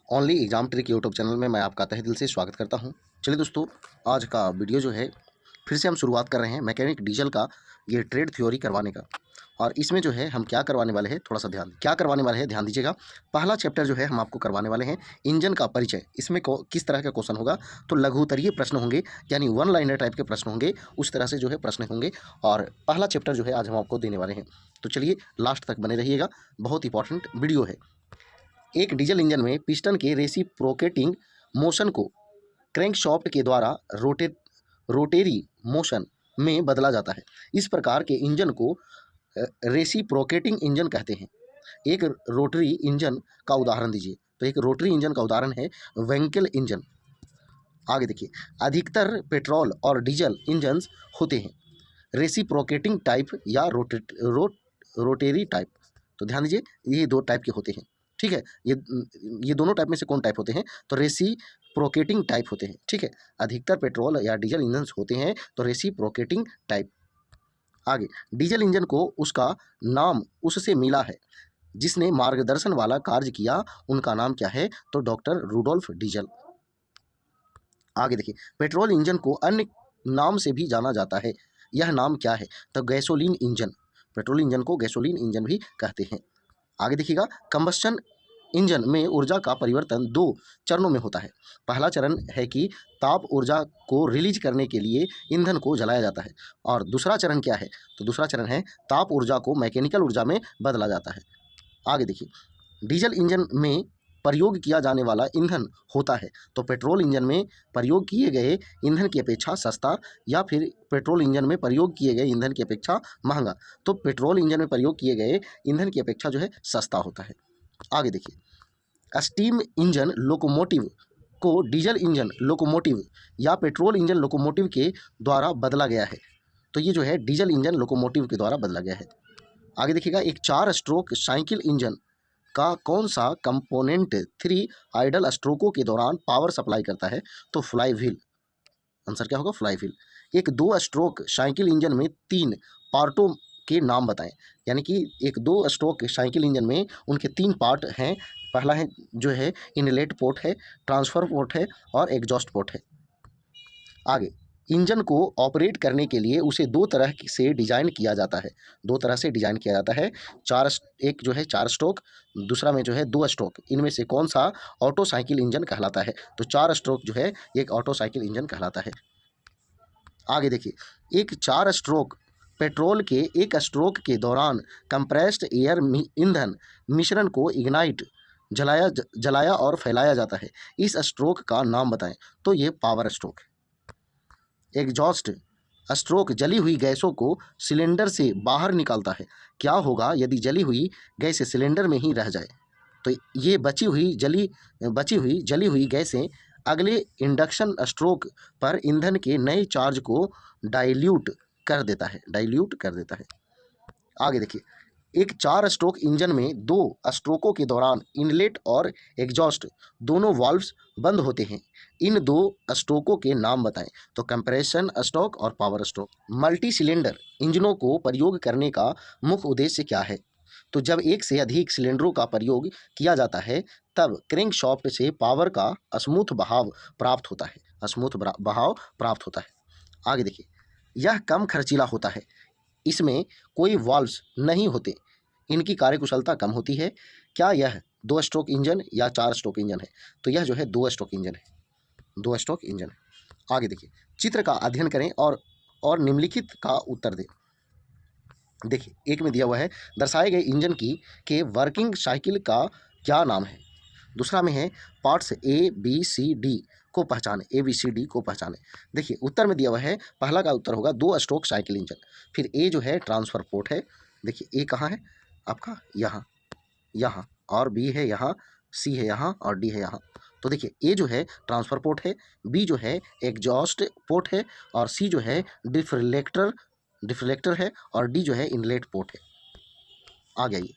Only exam trick YouTube channel में मैं आपका तहे दिल से स्वागत करता हूं। चलिए दोस्तों, आज का वीडियो जो है फिर से हम शुरुआत कर रहे हैं मैकेनिक डीजल का ये ट्रेड थ्योरी करवाने का। और इसमें जो है हम क्या करवाने वाले हैं, थोड़ा सा क्या करवाने वाले हैं ध्यान दीजिएगा। पहला चैप्टर जो है हम आपको करवाने वाले हैं इंजन का परिचय। इसमें किस तरह का क्वेश्चन होगा, तो लघुत्तरीय प्रश्न होंगे, यानी वन लाइनर टाइप के प्रश्न होंगे, उस तरह से जो है प्रश्न होंगे। और पहला चैप्टर जो है आज हम आपको देने वाले हैं, तो चलिए लास्ट तक बने रहिएगा, बहुत इंपॉर्टेंट वीडियो है। एक डीजल इंजन में पिस्टन के रेसिप्रोकेटिंग मोशन को क्रैंकशाफ्ट के द्वारा रोटेरी मोशन में बदला जाता है। इस प्रकार के इंजन को रेसिप्रोकेटिंग इंजन कहते हैं। एक रोटरी इंजन का उदाहरण दीजिए, तो एक रोटरी इंजन का उदाहरण है वेंकेल इंजन। आगे देखिए, अधिकतर पेट्रोल और डीजल इंजन होते हैं रेसिप्रोकेटिंग टाइप या रोटेरी टाइप। तो ध्यान दीजिए, ये दो टाइप के होते हैं, ठीक है। ये दोनों टाइप में से कौन टाइप होते हैं, तो रेसिप्रोकेटिंग टाइप होते हैं, ठीक है। अधिकतर पेट्रोल या डीजल इंजन होते हैं तो रेसिप्रोकेटिंग टाइप। आगे, डीजल इंजन को उसका नाम उससे मिला है जिसने मार्गदर्शन वाला कार्य किया, उनका नाम क्या है, तो डॉक्टर रूडोल्फ डीजल। आगे देखिए, पेट्रोल इंजन को अन्य नाम से भी जाना जाता है, यह नाम क्या है, तो गैसोलीन इंजन। पेट्रोल इंजन को गैसोलीन इंजन भी कहते हैं। आगे देखिएगा, कंबस्शन इंजन में ऊर्जा का परिवर्तन दो चरणों में होता है। पहला चरण है कि ताप ऊर्जा को रिलीज करने के लिए ईंधन को जलाया जाता है, और दूसरा चरण क्या है, तो दूसरा चरण है ताप ऊर्जा को मैकेनिकल ऊर्जा में बदला जाता है। आगे देखिए, डीजल इंजन में प्रयोग किया जाने वाला ईंधन होता है, तो पेट्रोल इंजन में प्रयोग किए गए ईंधन की अपेक्षा सस्ता, या फिर पेट्रोल इंजन में प्रयोग किए गए ईंधन की अपेक्षा महंगा। तो पेट्रोल इंजन में प्रयोग किए गए ईंधन की अपेक्षा जो है सस्ता होता है। आगे देखिए, स्टीम इंजन लोकोमोटिव को डीजल इंजन लोकोमोटिव या पेट्रोल इंजन लोकोमोटिव के द्वारा बदला गया है। तो ये जो है डीजल इंजन लोकोमोटिव के द्वारा बदला गया है। आगे देखिएगा, एक 4 स्ट्रोक साइकिल इंजन का कौन सा कंपोनेंट 3 आइडल स्ट्रोकों के दौरान पावर सप्लाई करता है, तो फ्लाई व्हील। आंसर क्या होगा, फ्लाई व्हील। एक 2 स्ट्रोक साइकिल इंजन में 3 पार्टों के नाम बताएं, यानी कि एक 2 स्ट्रोक साइकिल इंजन में उनके 3 पार्ट हैं। पहला है जो है इनलेट पोर्ट है, ट्रांसफर पोर्ट है, और एग्जॉस्ट पोर्ट है। आगे, इंजन को ऑपरेट करने के लिए उसे 2 तरह से डिजाइन किया जाता है। 2 तरह से डिजाइन किया जाता है। एक जो है 4 स्ट्रोक, दूसरा में जो है 2 स्ट्रोक। इनमें से कौन सा ऑटो साइकिल इंजन कहलाता है, तो 4 स्ट्रोक जो है एक ऑटो साइकिल इंजन कहलाता है। आगे देखिए, एक 4 स्ट्रोक पेट्रोल के एक स्ट्रोक के दौरान कंप्रेस्ड एयर ईंधन मिश्रण को इग्नाइट जलाया और फैलाया जाता है। इस स्ट्रोक का नाम बताएं, तो ये पावर स्ट्रोक है। एग्जॉस्ट स्ट्रोक जली हुई गैसों को सिलेंडर से बाहर निकालता है। क्या होगा यदि जली हुई गैस सिलेंडर में ही रह जाए, तो ये बची हुई जली हुई गैसें अगले इंडक्शन स्ट्रोक पर ईंधन के नए चार्ज को डाइल्यूट डाइल्यूट कर देता है। आगे देखिए, एक 4 स्ट्रोक इंजन में 2 स्ट्रोकों के दौरान इनलेट और एग्जॉस्ट दोनों वाल्व्स बंद होते हैं। इन 2 स्ट्रोकों के नाम बताएं, तो कंप्रेशन स्ट्रोक और पावर स्ट्रोक। मल्टी सिलेंडर इंजनों को प्रयोग करने का मुख्य उद्देश्य क्या है, तो जब एक से अधिक सिलेंडरों का प्रयोग किया जाता है तब क्रैंकशाफ्ट से पावर का स्मूथ बहाव प्राप्त होता है, आगे देखिए, यह कम खर्चीला होता है, इसमें कोई वाल्व्स नहीं होते, इनकी कार्यकुशलता कम होती है। क्या यह 2 स्ट्रोक इंजन या 4 स्ट्रोक इंजन है, तो यह जो है 2 स्ट्रोक इंजन है, 2 स्ट्रोक इंजन है। आगे देखिए, चित्र का अध्ययन करें और निम्नलिखित का उत्तर दें। देखिए, एक में दिया हुआ है दर्शाए गए इंजन की के वर्किंग साइकिल का क्या नाम है। दूसरा में है parts A B C D को पहचाने, ABCD को पहचाने। देखिए, उत्तर में दिया हुआ है, पहला का उत्तर होगा 2 स्ट्रोक साइकिल इंजन। फिर ए जो है ट्रांसफर पोर्ट है, देखिए ए कहाँ है आपका, यहाँ, और बी है यहाँ, सी है यहाँ, और डी है यहाँ। तो देखिए, ए जो है ट्रांसफर पोर्ट है, बी जो है एग्जॉस्ट पोर्ट है, और सी जो है डिफ्लेक्टर है, और डी जो है इनलेट पोर्ट है। आ गया ये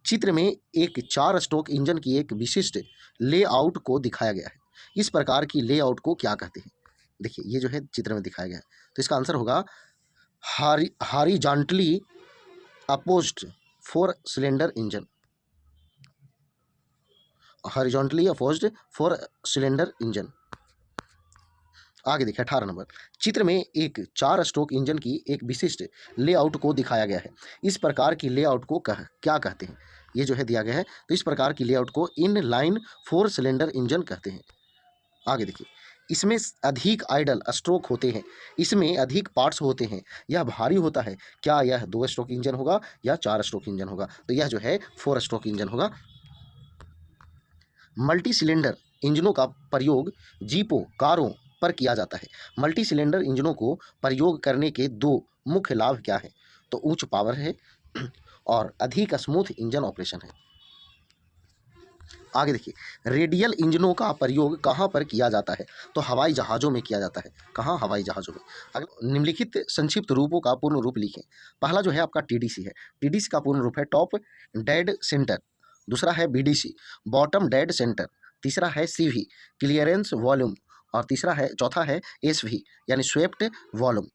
चित्र में एक 4 स्ट्रोक इंजन की एक विशिष्ट लेआउट को दिखाया गया है। इस प्रकार की लेआउट को क्या कहते हैं, देखिए ये जो है चित्र में दिखाया गया है, तो इसका आंसर होगा horizontally opposed 4 cylinder engine. Horizontally opposed 4 cylinder engine. आगे देखिए 18 नंबर, चित्र में एक 4 स्ट्रोक इंजन की एक विशिष्ट लेआउट को दिखाया गया है। इस प्रकार की लेआउट को क्या कहते हैं? ये जो है दिया गया है, तो इस प्रकार की लेआउट को इन लाइन 4 सिलेंडर इंजन कहते हैं। आगे देखिए, इसमें अधिक आइडल स्ट्रोक होते हैं, इसमें अधिक पार्ट्स होते हैं, यह भारी होता है। क्या यह 2 स्ट्रोक इंजन होगा या 4 स्ट्रोक इंजन होगा? तो यह जो है 4 स्ट्रोक इंजन होगा। मल्टी सिलेंडर इंजनों का प्रयोग जीपों, कारों पर किया जाता है। मल्टी सिलेंडर इंजनों को प्रयोग करने के 2 मुख्य लाभ क्या हैं? तो उच्च पावर है और अधिक स्मूथ इंजन ऑपरेशन है। आगे देखिए, रेडियल इंजनों का प्रयोग कहाँ पर किया जाता है? तो हवाई जहाज़ों में किया जाता है। कहाँ? हवाई जहाज़ों में। अगर निम्नलिखित संक्षिप्त रूपों का पूर्ण रूप लिखें। पहला जो है आपका टीडीसी है। टीडीसी का पूर्ण रूप है टॉप डेड सेंटर। दूसरा है बीडीसी, बॉटम डेड सेंटर। तीसरा है सीवी, क्लियरेंस वॉल्यूम। और चौथा है एसवी, यानी स्वेप्ट वॉल्यूम।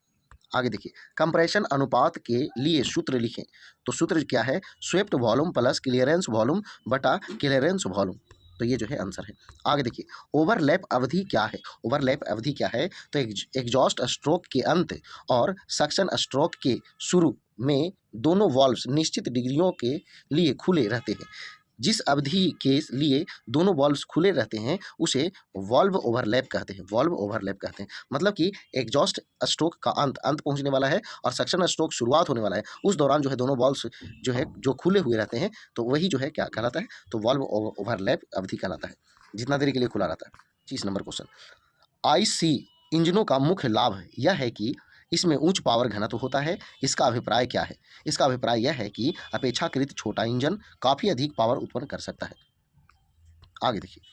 आगे देखिए, कंप्रेशन अनुपात के लिए सूत्र लिखें। तो सूत्र क्या है? Swept volume plus clearance volume बटा क्लियरेंस वॉल्यूम। तो ये जो है आंसर है। आगे देखिए, ओवरलैप अवधि क्या है? ओवरलैप अवधि क्या है? तो एग्जॉस्ट स्ट्रोक के अंत और सक्शन स्ट्रोक के शुरू में दोनों वॉल्व्स निश्चित डिग्रियों के लिए खुले रहते हैं। जिस अवधि के लिए दोनों वॉल्व्स खुले रहते हैं उसे वॉल्व ओवरलैप कहते हैं। वॉल्व ओवरलैप कहते हैं मतलब कि एग्जॉस्ट स्ट्रोक का अंत पहुंचने वाला है और सक्शन स्ट्रोक शुरुआत होने वाला है, उस दौरान जो है दोनों वॉल्व्स जो खुले हुए रहते हैं, तो वही जो है क्या कहलाता है? तो वॉल्व ओवरलैप अवधि कहलाता है, जितना देरी के लिए खुला रहता है। 30 नंबर क्वेश्चन, आईसी इंजनों का मुख्य लाभ यह है कि इसमें उच्च पावर घनत्व होता है। इसका अभिप्राय क्या है? इसका अभिप्राय यह है कि अपेक्षाकृत छोटा इंजन काफ़ी अधिक पावर उत्पन्न कर सकता है। आगे देखिए,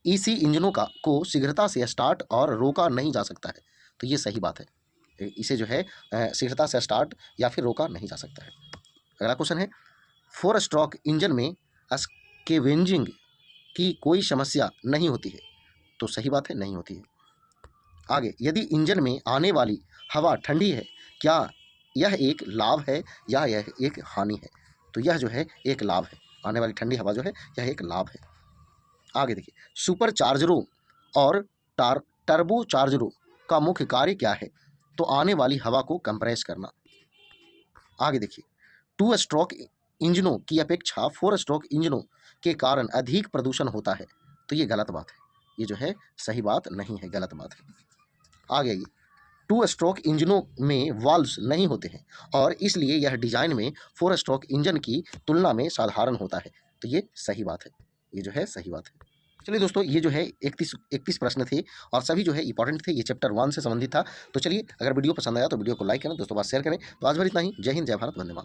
ईसी इंजनों को शीघ्रता से स्टार्ट और रोका नहीं जा सकता है। तो ये सही बात है, इसे जो है शीघ्रता से स्टार्ट या फिर रोका नहीं जा सकता है। अगला क्वेश्चन है, 4 स्ट्रोक इंजन में स्केवेंजिंग की कोई समस्या नहीं होती है। तो सही बात है, नहीं होती है। आगे, यदि इंजन में आने वाली हवा ठंडी है, क्या यह एक लाभ है या यह एक हानि है? तो यह जो है एक लाभ है। आने वाली ठंडी हवा जो है यह एक लाभ है। आगे देखिए, सुपर चार्जरों और टर्बो चार्जरों का मुख्य कार्य क्या है? तो आने वाली हवा को कंप्रेस करना। आगे देखिए, 2 स्ट्रोक इंजनों की अपेक्षा 4 स्ट्रोक इंजनों के कारण अधिक प्रदूषण होता है। तो ये गलत बात है, ये जो है सही बात नहीं है, गलत बात है। आगे आइए, 2 स्ट्रोक इंजनों में वाल्व्स नहीं होते हैं और इसलिए यह डिजाइन में 4 स्ट्रोक इंजन की तुलना में साधारण होता है। तो ये सही बात है, ये जो है सही बात है। चलिए दोस्तों, ये जो है 31 प्रश्न थे और सभी जो है इंपॉर्टेंट थे। ये चैप्टर 1 से संबंधित था। तो चलिए, अगर वीडियो पसंद आया तो वीडियो को लाइक करें, दोस्तों बात शेयर करें। तो आज भर इतना ही। जय हिंद, जय भारत, वंदे मातरम।